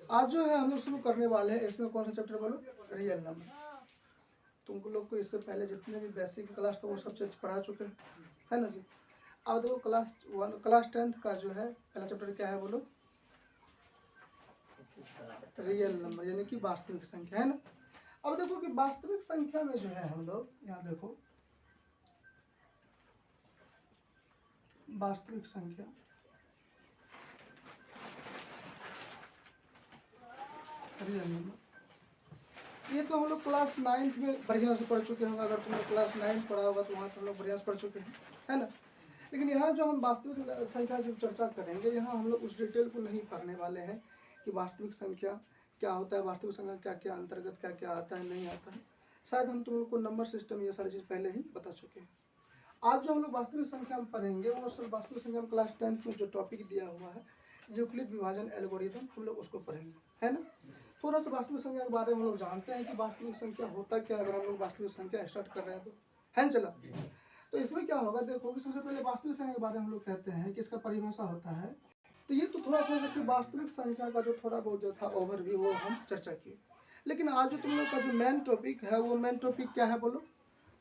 आज जो है हम लोग शुरू करने वाले हैं, इसमें कौन सा चैप्टर बोलो? Real number. तुम लोग को इससे पहले जितने भी बेसिक क्लास था वो सब चीज पढ़ा चुके हैं, है ना जी। अब देखो क्लास 10th का जो है पहला चैप्टर क्या है बोलो? रियल नंबर, यानी कि वास्तविक संख्या, है ना। अब देखो कि वास्तविक संख्या में जो है हम लोग यहाँ देखो वास्तविक संख्या, रियल नंबर, ये तो हम लोग क्लास 9th में बढ़िया से पढ़ चुके होंगे। अगर तुमने क्लास 9th पढ़ा होगा तो वहाँ तो हम लोग बढ़िया से पढ़ चुके हैं, है ना। लेकिन यहाँ जो हम वास्तविक संख्या की चर्चा करेंगे, यहाँ हम लोग उस डिटेल को नहीं पढ़ने वाले हैं कि वास्तविक संख्या क्या होता है, वास्तविक संख्या क्या क्या अंतर्गत क्या क्या आता है, नहीं आता है। शायद हम तुम लोग को नंबर सिस्टम ये सारी चीज़ पहले ही बता चुके हैं। आज जो हम लोग वास्तविक संख्या में पढ़ेंगे वो सिर्फ वास्तविक संख्या में क्लास 10th में जो टॉपिक दिया हुआ है यूक्लिड विभाजन एल्गोरिथम, हम लोग उसको पढ़ेंगे, है ना। थोड़ा सा वास्तविक संख्या के बारे में हम लोग जानते हैं कि वास्तविक संख्या होता क्या है। अगर हम लोग वास्तविक संख्या स्टार्ट कर रहे हैं तो, है चला। तो इसमें क्या होगा देखो कि सबसे पहले वास्तविक संख्या के बारे में हम लोग कहते हैं कि इसका परिभाषा होता है। तो ये तो थोड़ा सा वास्तविक संख्या का जो थोड़ा बहुत जो था ओवरव्यू वो हम चर्चा किए। लेकिन आज जो तुम लोग का जो मेन टॉपिक है वो मेन टॉपिक क्या है बोलो?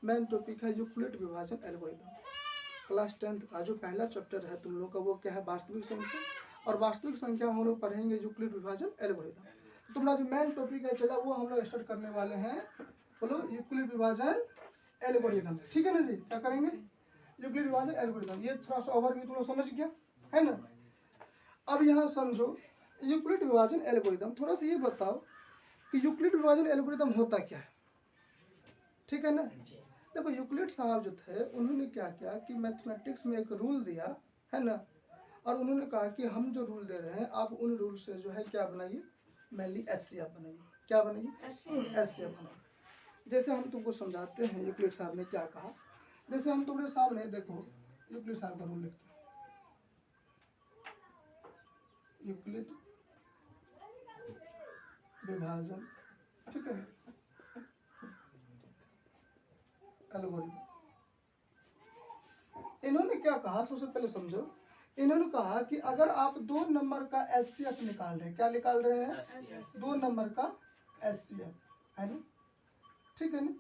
मेन टॉपिक है यूक्लिड विभाजन एल्गोरिथम। क्लास 10th का जो पहला चैप्टर है तुम लोग का वो क्या है? वास्तविक संख्या। और वास्तविक संख्या हम लोग पढ़ेंगे यूक्लिड विभाजन एल्गोरिथम। तुम्हारा जो मेन टॉपिक है चला वो हम लोग स्टार्ट करने वाले हैं, बोलो यूक्लिड विभाजन एल्गोरिथम, ठीक है ना जी। क्या करेंगे? यूक्लिड विभाजन एल्गोरिथम। ये थोड़ा सा ओवरव्यू तुम लोग समझ गया, है ना। अब यहाँ समझो यूक्लिड विभाजन एल्गोरिथम। थोड़ा सा ये बताओ कि यूक्लिड विभाजन एल्गोरिथम होता क्या है, ठीक है ना। देखो यूक्लिड साहब जो थे उन्होंने क्या किया कि मैथमेटिक्स में एक रूल दिया, है ना। और उन्होंने कहा कि हम जो रूल दे रहे हैं आप उन रूल से जो है क्या बनाइए? मेनली एचसीएफ बनाइए। क्या बनाइए? एचसीएफ बनाइए। जैसे हम तुमको समझाते हैं यूक्लिड साहब ने क्या कहा। जैसे हम तुम्हारे सामने देखो यूक्लिड साहब का रूल लिखते हैं। यूक्लिड विभाजन, ठीक है, एल्गोरिथम। इन्होंने क्या कहा सबसे पहले समझो। इन्होंने कहा कि अगर आप 2 नंबर का एचसीएफ निकाल रहे हैं, क्या निकाल रहे हैं? 2 नंबर का एचसीएफ, है ना, ठीक है ना।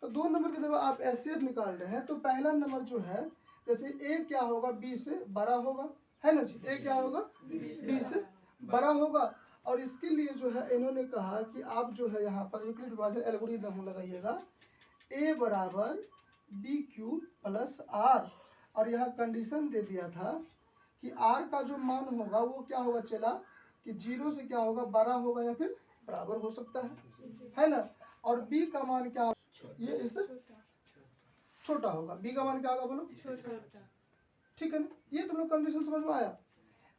तो 2 नंबर की जब आप एचसीएफ निकाल रहे हैं तो पहला नंबर जो है जैसे ए क्या होगा? बी से बड़ा होगा, है ना जी। ए क्या होगा? बी से बड़ा होगा। और इसके लिए जो है इन्होंने कहा कि आप जो है यहाँ पर यूक्लिड विभाजन एल्गोरिथम लगाइएगा ए बराबर बी क्यूब प्लस आर। और यहाँ कंडीशन दे दिया था कि आर का जो मान होगा वो क्या होगा चला कि 0 से क्या होगा? बड़ा होगा या फिर बराबर हो सकता है ना। और बी का मान क्या होगा? ये इससे छोटा होगा। बी का मान क्या होगा बोलो? ठीक है ना। ये तुम लोग कंडीशन समझ में आया।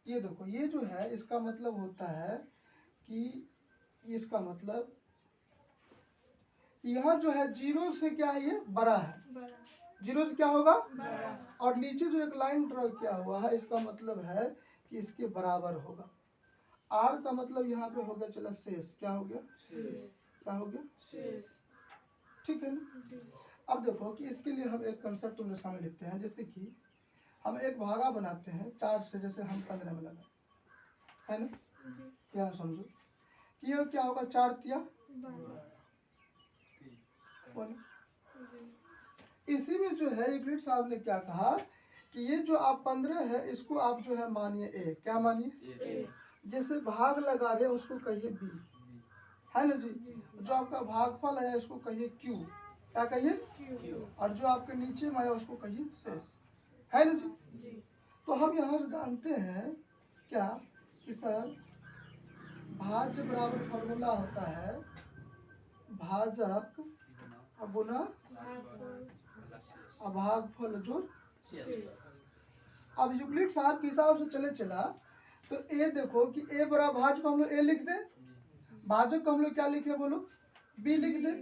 ये देखो ये जो है इसका मतलब होता है कि इसका मतलब यहाँ जो है 0 से क्या है? ये बड़ा है। 0 से क्या होगा? बड़ा। और नीचे जो एक लाइन ड्रॉ किया हुआ है इसका मतलब है कि इसके बराबर होगा। आर का मतलब यहाँ पे हो गया चला शेष। क्या हो गया? क्या हो गया? शेष, ठीक है ना। अब देखो कि इसके लिए हम एक कंसेप्ट तुम्हारे सामने लिखते हैं। जैसे कि हम एक भागा बनाते हैं 4 से, जैसे हम 15 में लगा, है ना। यहाँ समझो कि यह क्या होगा? 4 तिया। इसी में जो है यूक्लिड साहब ने क्या कहा कि ये जो आप 15 है इसको आप जो है मानिए ए। क्या मानिए? जैसे भाग लगा रहे हैं उसको कहिए बी, है ना जी। जो आपका भागफल है इसको कहिए क्यू। क्या कहिए? और जो आपके नीचे में आया उसको कहिए शेष, है ना जी। तो हम यहाँ से जानते हैं क्या कि सर भाज्य बराबर फॉर्मूला होता है भाजक गुना भागफल जोड़। अब यूक्लिड साहब के हिसाब से चले चला तो ए देखो कि ए बराबर भाज्य को हम लोग ए लिख दे, भाजक को हम लोग क्या लिखे बोलो? बी लिख दे।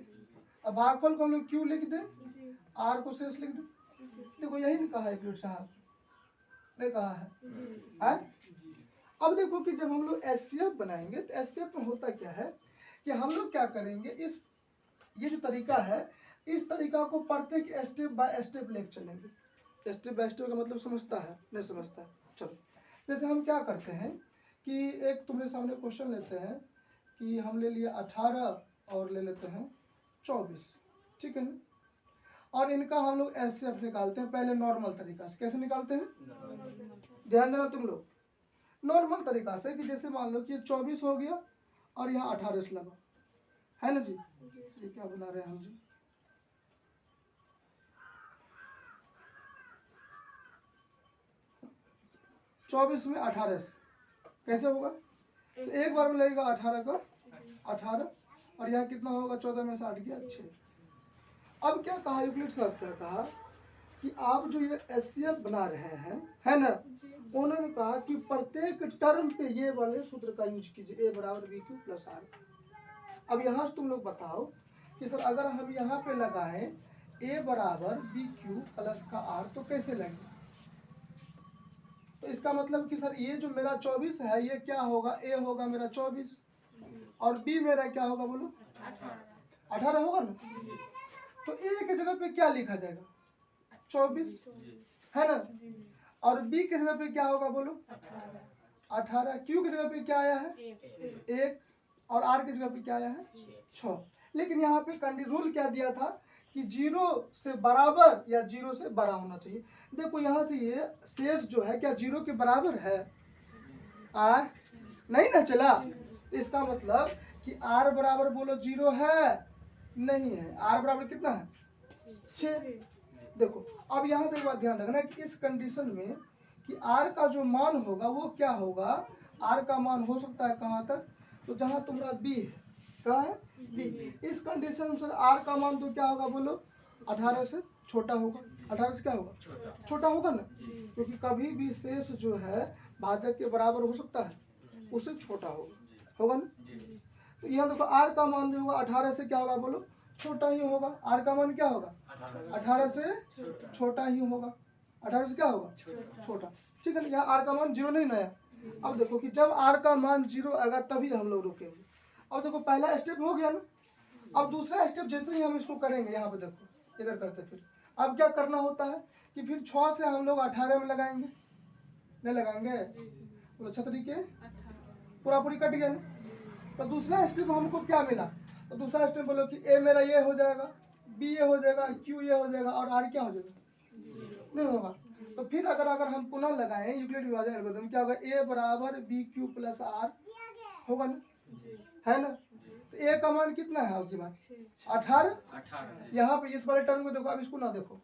अब भागफल को हम लोग क्यू लिख दे, आर को शेष लिख दे। देखो यही नहीं कहा यूक्लिड साहब ने कहा है। अब देखो कि जब हम लोग एचसीएफ बनाएंगे तो एचसीएफ में होता क्या है कि हम लोग क्या करेंगे, इस ये जो तरीका है इस तरीका को पढ़ते कि स्टेप बाय स्टेप लेके चलेंगे। स्टेप बाय स्टेप का मतलब समझता है? नहीं समझता है। चलो जैसे हम क्या करते हैं कि एक तुम्हारे सामने क्वेश्चन लेते हैं कि हम ले लिए 18 और ले लेते हैं 24, ठीक है ना। और इनका हम लोग एचसीएफ निकालते हैं पहले नॉर्मल तरीका से। कैसे निकालते हैं? ध्यान देना तुम लोग, नॉर्मल तरीका से कि जैसे मान लो कि 24 हो गया और यहाँ 18 से लगा, है ना जी। ये क्या बना रहे हैं हम जी? चौबीस में 18 से कैसे होगा? तो एक बार में लगेगा 18 का 18 और यहाँ कितना होगा? 14 में से 8 गया 6। अब क्या कहा यूक्लिड साहब, क्या कहा कि आप जो ये एचसीएफ बना रहे हैं, है ना, उन्होंने कहा कि प्रत्येक टर्म पे ये वाले सूत्र का यूज कीजिए, ए बराबर बी क्यू प्लस आर। अब यहाँ से तुम लोग बताओ कि सर अगर हम यहाँ पे लगाएं ए बराबर बी क्यू प्लस का आर तो कैसे लगे? तो इसका मतलब कि सर ये जो मेरा 24 है ये क्या होगा? ए होगा मेरा 24 और बी मेरा क्या होगा बोलो? 18 होगा ना। तो ए की जगह पे क्या लिखा जाएगा? 24, है ना। और बी की जगह पे क्या होगा बोलो? 18। क्यू की जगह पे क्या आया है? 1 और आर की जगह पे क्या आया है? 6। लेकिन यहाँ पे रूल क्या दिया था कि 0 से बराबर या 0 से बड़ा होना चाहिए। देखो यहाँ से ये शेष जो है क्या 0 के बराबर है? नहीं ना चला। इसका मतलब कि आर बराबर बोलो 0 है? नहीं है। आर बराबर कितना है? 6। देखो अब यहाँ से एक बात ध्यान रखना कि इस कंडीशन में कि आर का जो मान होगा वो क्या होगा? आर का मान हो सकता है कहाँ तक? तो जहाँ तुम्हारा बी है, कहाँ है? बी। इस कंडीशन में आर का मान तो क्या होगा बोलो? 18 से छोटा होगा। 18 से क्या होगा? छोटा होगा ना, क्योंकि कभी भी शेष जो है भाजक के बराबर हो सकता है, उससे छोटा होगा ना। तो यहाँ देखो आर का मान जो होगा 18 से क्या होगा बोलो? छोटा ही होगा। आर का मान क्या होगा? 18 से छोटा ही होगा। 18 से क्या होगा? छोटा, ठीक है ना। यहाँ आर का मान 0 नहीं नया। अब देखो कि जब आर का मान 0 आएगा तभी हम लोग रुकेंगे। अब देखो पहला स्टेप हो गया ना। अब दूसरा स्टेप जैसे ही हम इसको करेंगे, यहाँ पे देखो इधर करते, फिर अब क्या करना होता है कि फिर 6 से हम लोग 18 में लगाएंगे, नहीं लगाएंगे? तो अच्छा तरीके पूरा पूरी कट गया ना। तो दूसरा स्टेप हमको क्या मिला? तो दूसरा स्टेप बोलो कि ए मेरा ये हो जाएगा, बी ये हो जाएगा, क्यू ये हो जाएगा और आर क्या हो जाएगा? नहीं होगा। तो फिर अगर हम पुनः लगाएं यूक्लिड विभाजन एल्गोरिथम, क्या होगा? ए बराबर बी क्यू प्लस आर होगा ना, है ना। तो ए का मान कितना है आपकी बात? 18। यहाँ पे इस वाले टर्म को देखो, अब इसको ना देखो।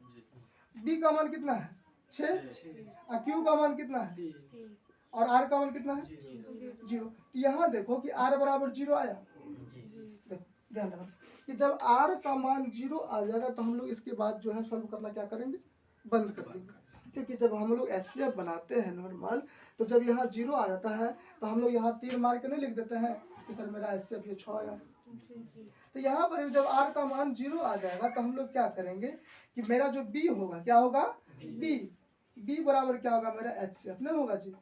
बी का मान कितना है? 6। और क्यू का मान कितना है? और आर का मान कितना है? 0। यहाँ देखो कि आर बराबर 0 आया। देखो ध्यान रखना कि जब आर का मान 0 आ जाएगा तो हम लोग इसके बाद जो है सॉल्व करना क्या करेंगे? बंद कर देंगे। क्योंकि जब हम लोग एचसीएफ बनाते हैं नॉर्मल, तो जब यहाँ 0 आ जाता है तो हम लोग यहाँ तीर मार के नहीं लिख देते हैं कि सर मेरा एचसीएफ ये 6 आया। तो यहाँ पर जब आर का मान 0 आ जाएगा तो हम लोग क्या करेंगे कि मेरा जो बी होगा क्या होगा? बी बराबर क्या होगा? मेरा एचसीएफ नहीं होगा जी।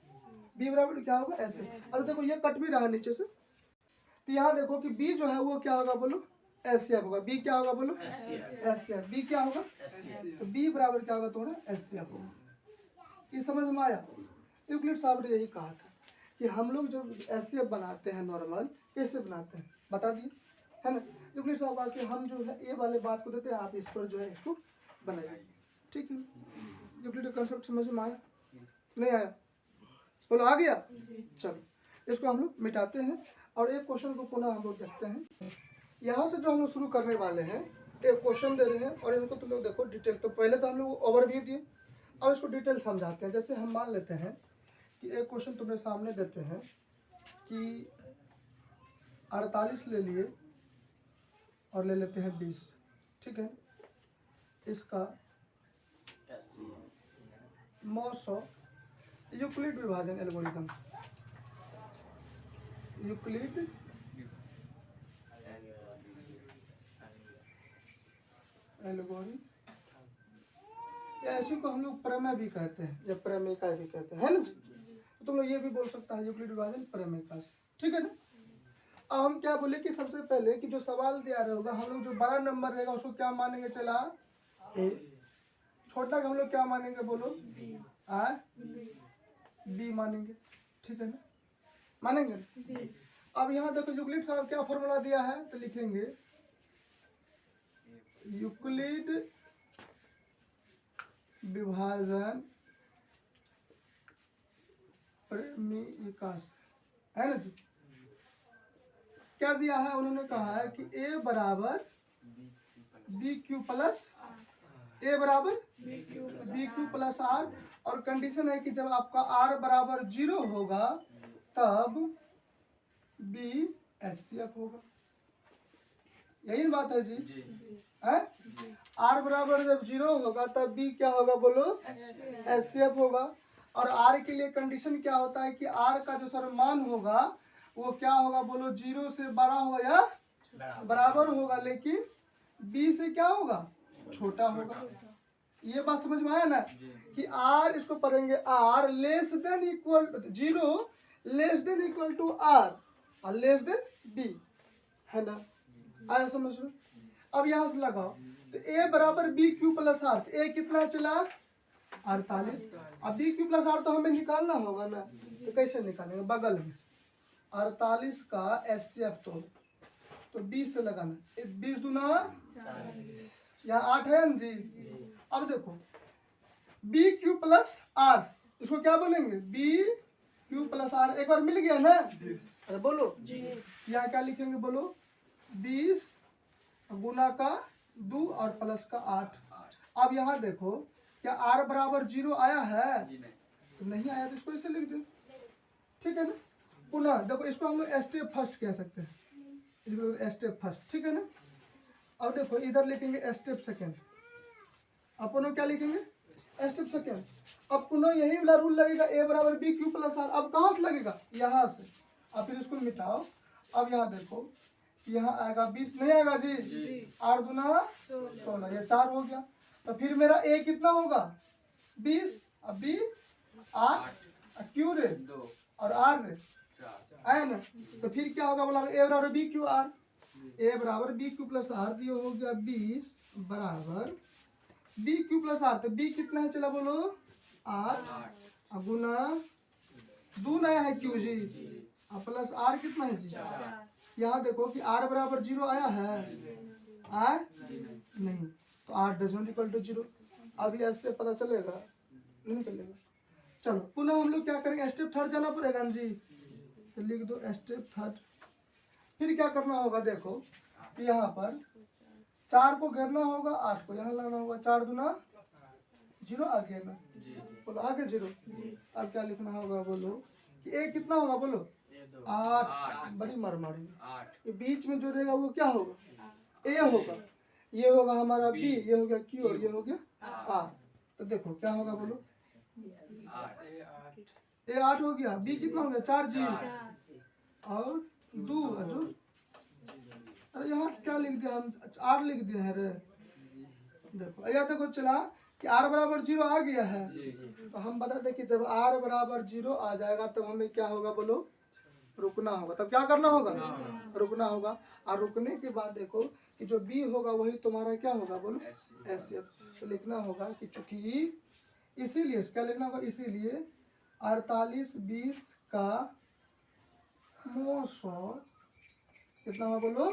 बी बराबर क्या होगा? एचसीएफ। अब देखो ये कट भी रहा नीचे से, तो यहाँ देखो कि बी जो है वो क्या होगा बोलो? एचसीएफ होगा। बी क्या होगा बोलो? एचसीएफ। बी क्या होगा? तो बी बराबर क्या होगा तुम्हारा? एचसीएफ होगा। ये समझ में आया? यूक्लिड साहब ने यही कहा था कि हम लोग जब एचसीएफ बनाते हैं नॉर्मल, कैसे बनाते हैं बता दिए, है ना। यूक्लिड साहब आके हम जो है ये वाले बात को देते हैं, आप इस पर जो है इसको बनाइए, ठीक है। यूक्लिड कंसेप्ट समझ में आया? नहीं आया? बोलो आ गया? चलो इसको हम लोग मिटाते हैं और एक क्वेश्चन को पुनः हम लोग देखते हैं। यहाँ से जो हम लोग शुरू करने वाले हैं, एक क्वेश्चन दे रहे हैं और इनको तुम लोग देखो डिटेल। तो पहले तो हम लोग ओवरव्यू दिए, अब इसको डिटेल समझाते हैं। जैसे हम मान लेते हैं कि एक क्वेश्चन तुम्हारे सामने देते हैं कि 48 ले लिए और ले लेते हैं 20, ठीक है। इसका मॉस यूक्लिड विभाजन एल्गोरिथम, यूक्लिड एल्गोरिथम, या ऐसी को हम लोग प्रमेय भी कहते हैं या प्रमेयिका भी कहते हैं, है ना। तो तुम लोग ये भी बोल सकता है यूक्लिड विभाजन प्रमेयिका से, ठीक है ना। अब हम क्या बोले कि सबसे पहले कि जो सवाल दिया रहेगा हम लोग जो बड़ा नंबर रहेगा उसको क्या मानेंगे? चला ए। छोटा का हम लोग क्या मानेंगे बोलो? बी मानेंगे, ठीक है ना। मानेंगे? अब यहाँ देखो यूक्लिड साहब क्या फॉर्मूला दिया है, तो लिखेंगे यूक्लिड विभाजन प्रेमिकास, है ना जी? क्या दिया है, उन्होंने कहा है कि a बराबर बी क्यू प्लस a बराबर बी क्यू प्लस आर, और कंडीशन है कि जब आपका r बराबर 0 होगा तब b HCF होगा। यही बात है जी, है? r बराबर जब 0 होगा तब b क्या होगा बोलो? HCF होगा। और r के लिए कंडीशन क्या होता है कि r का जो सर मान होगा वो क्या होगा बोलो? 0 से बड़ा होगा या बराबर होगा, लेकिन b से क्या होगा? छोटा होगा। ये बात समझ में आया ना कि r, इसको पढ़ेंगे r less than equal 0 less than equal to r और लेस देन b, है ना? आया समझ में? अब यहाँ से लगाओ तो a बराबर B Q plus R, a कितना चला? 48। अब बी क्यू प्लस आर तो हमें निकालना होगा ना, तो कैसे निकालेंगे? बगल में 48 का HCF तो 20 से लगाना, 20 दूना यहाँ 8 है ना जी। अब देखो बी क्यू प्लस आर, इसको क्या बोलेंगे? B Q plus R. एक बार मिल गया ना? अरे बोलो यहाँ क्या लिखेंगे बोलो? 20 गुना का 2 और प्लस का 8। अब यहाँ देखो क्या r बराबर 0 आया है? तो नहीं आया, तो इसको ऐसे लिख दो, ठीक है ना? पुनः देखो इसको हम लोग स्टेप फर्स्ट कह सकते हैं, इसको स्टेप फर्स्ट, ठीक है ना? अब देखो इधर लिखेंगे स्टेप सेकेंड, अब पुनः क्या लिखेंगे? Step second. अब पुनः यही वाला रूल लगेगा, a बराबर बी क्यू प्लस आर। अब कहाँ से लगेगा? यहाँ से। अब फिर इसको मिटाओ। अब यहाँ देखो यहाँ आएगा 20, नहीं आएगा जी? 8 दूना 16, ये 4 हो गया। तो फिर मेरा a कितना होगा? 20, अब b 8, क्यू रे 2 और r रे 4, है ना? तो फिर क्या होगा बोला? a बराबर बी क्यू आर, a बराबर बी क्यू प्लस आर दिए हो गया 20 बराबर बी क्यू प्लस आर। तो b कितना है चला बोलो? 8 गुना 2 नया है क्यू जी, प्लस r कितना है जी? यहाँ देखो कि r बराबर 0 आया है? आया नहीं, तो r डजंट इक्वल टू 0। अब ये ऐसे पता चलेगा? नहीं चलेगा। चलो पुनः हम लोग क्या करेंगे? स्टेप थर्ड जाना पड़ेगा ना जी, तो लिख दो स्टेप थर्ड। फिर क्या करना होगा? देखो कि यहाँ पर 4 को घेरना होगा, 8 को यहाँ लाना होगा, 4 दूना 0 आ गया ना? बोलो आगे 0। अब क्या लिखना होगा बोलो? कि a कितना होगा बोलो? 8। बड़ी मारमारी, ये बीच में जो रहेगा वो क्या होगा? a होगा। ये होगा हमारा b, ये हो गया q और ये हो गया r। तो देखो क्या होगा बोलो? a 8 हो गया, b कितना हो गया? 4 जी और 2 जो, अरे यहाँ क्या लिख दिया हम? r लिख दिए हैं रे। देखो यहाँ देखो चला कि r बराबर 0 आ गया है, तो हम बता दें कि जब r बराबर 0 आ जाएगा तब हमें क्या होगा बोलो? रुकना होगा। तब क्या करना होगा? रुकना होगा। और रुकने के बाद देखो कि जो b होगा वही तुम्हारा क्या होगा बोलो? HCF। तो लिखना होगा कि चूंकि, इसीलिए क्या लिखना होगा? इसीलिए 48 20 का 900 कितना होगा बोलो?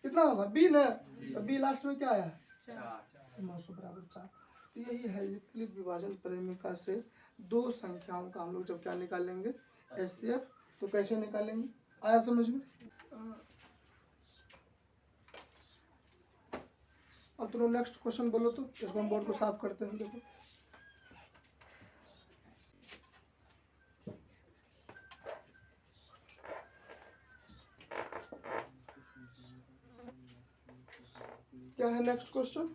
कितना होगा? b ना? तो b लास्ट में क्या आया? 900 बराबर 4। तो यही है यूक्लिड विभाजन प्रेमिका से दो संख्याओं का हम लोग जब क्या निकालेंगे? HCF। तो कैसे निकालेंगे? आया समझ में? अब तुम नेक्स्ट क्वेश्चन बोलो, तो इसको हम बोर्ड को साफ करते हैं। देखो क्या है नेक्स्ट क्वेश्चन?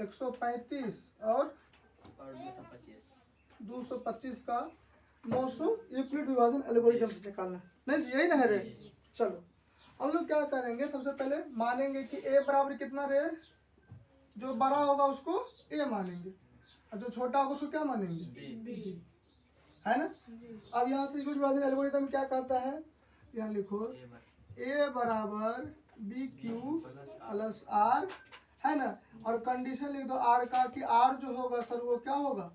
135 और 225 का 900 यूक्लिड विभाजन एल्गोरिथम से निकालना है। नहीं जी यही ना है रे? चलो हम लोग क्या करेंगे? सबसे पहले मानेंगे कि a बराबर कितना रहे? जो बड़ा होगा उसको a मानेंगे और जो छोटा होगा उसको क्या मानेंगे? b, है ना? अब यहाँ से यूक्लिड विभाजन एल्गोरिथम क्या कहता है? यहाँ लिखो a बराबर बी क्यू प्लस आर, है ना? और कंडीशन लिख दो r का कि r जो होगा सर वो क्या होगा?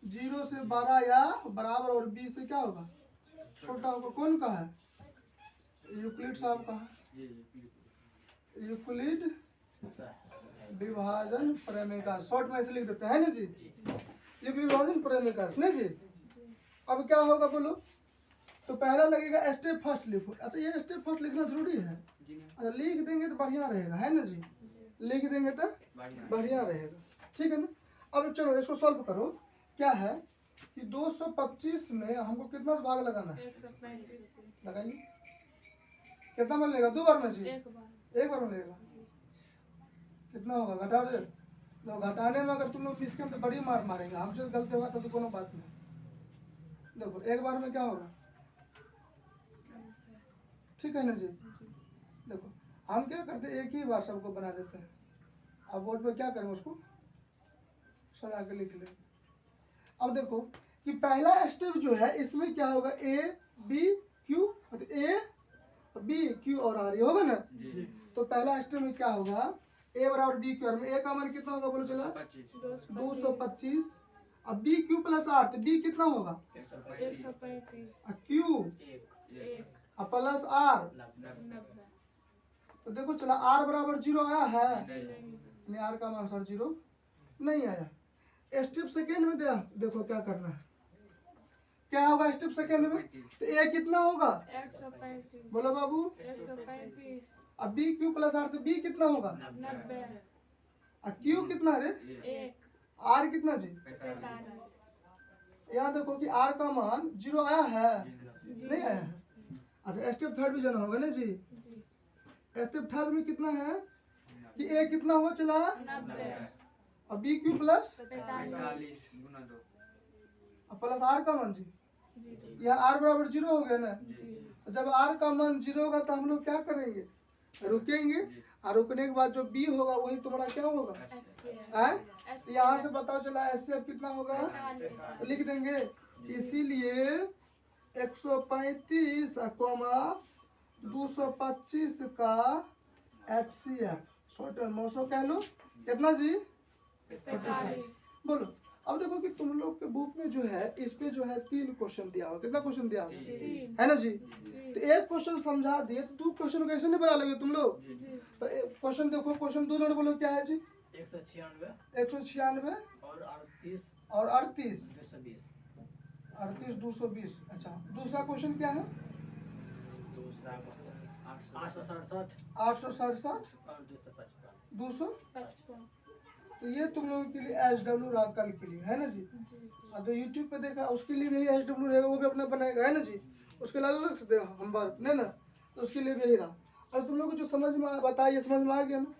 0 से 12 या बराबर और b से क्या होगा छोटा होगा। कौन का है? यूक्लिड साहब का है। यूक्लिड विभाजन प्रमेय, शॉर्ट में ऐसे लिख देते हैं ना जी, यूक्लिड विभाजन प्रमेय नहीं जी। अब क्या होगा बोलो, तो पहला लगेगा स्टेप फर्स्ट लिखो। अच्छा ये स्टेप फर्स्ट लिखना जरूरी है? अच्छा लिख देंगे तो बढ़िया रहेगा, है ना जी, लिख देंगे तो बढ़िया रहेगा, ठीक है ना। अब चलो इसको सॉल्व करो। क्या है कि 225 में हमको कितना भाग लगाना है? 135 लगाइए, कितना में लेगा? 2 बार में जी, एक बार में लेगा। कितना होगा? घटा दे। तो घटाने में अगर तुम लोग इसके तो बड़ी मार मारेंगे, हमसे गलती होगा तो कोनो बात नहीं। देखो एक बार में क्या होगा, ठीक है ना जी। देखो हम क्या करते हैं, एक ही बार सबको बना देते हैं। अब बोर्ड पे क्या करेंगे, उसको सजा के लिख लेंगे। अब देखो कि पहला स्टेप जो है इसमें क्या होगा, A B Q, A B Q और आर, ये होगा ना। तो पहला स्टेप में क्या होगा, ए बराबर बी क्यू आर में ए का मान कितना होगा बोलो चला 225। अब बी क्यू प्लस आर, तो बी कितना होगा 135 क्यू प्लस आर। तो देखो चला आर बराबर 0 आया है, नहीं आर का मान सर 0 नहीं आया। स्टेप सेकेंड में देखो क्या करना है, क्या होगा स्टेप सेकेंड में, तो ए कितना होगा 135 बोलो बाबू 135 अब बी क्यू प्लस आर, तो बी कितना होगा 90 क्यू कितना रे 1 आर कितना जी 45 यहाँ देखो कि आर का मान 0 आया है, नहीं आया है। अच्छा स्टेप थर्ड में जाना होगा ना जी। स्टेप थर्ड में कितना है कि ए कितना होगा चला 90 अब B Q plus 45 plus R का मान जी, यहाँ आर बराबर 0 हो गया ना। जब आर का मान 0 होगा तो हम लोग क्या करेंगे, रुकेंगे, और रुकने के बाद जो बी होगा वही तुम्हारा क्या होगा है। तो यहाँ से बताओ चला एस कितना होगा, लिख देंगे। इसीलिए 135 225 का HCF शॉर्ट 900 कह लो कितना जी 45 बोलो। अब देखो कि तुम लोग के बुक में जो है इस पे जो है 3 क्वेश्चन दिया हुआ, कितना क्वेश्चन दिया हुआ है ना जी। तो एक क्वेश्चन समझा दिए तो 2 क्वेश्चन कैसे नहीं बना लोगे तुम लोग। तो क्वेश्चन देखो, क्वेश्चन 2 नंबर बोलो क्या है जी 196 और 38 220। अच्छा दूसरा क्वेश्चन क्या है 867 255। तो ये तुम लोगों के लिए HW रहा कल के लिए, है ना जी। और जो यूट्यूब पे देख रहा है उसके लिए भी HW रहेगा, वो भी अपना बनाएगा, है ना जी। उसके लिए अलग से दे हम बात नहीं ना, तो उसके लिए भी यही रहा। और तुम लोग को जो समझ में बताइए, समझ में आ गया ना।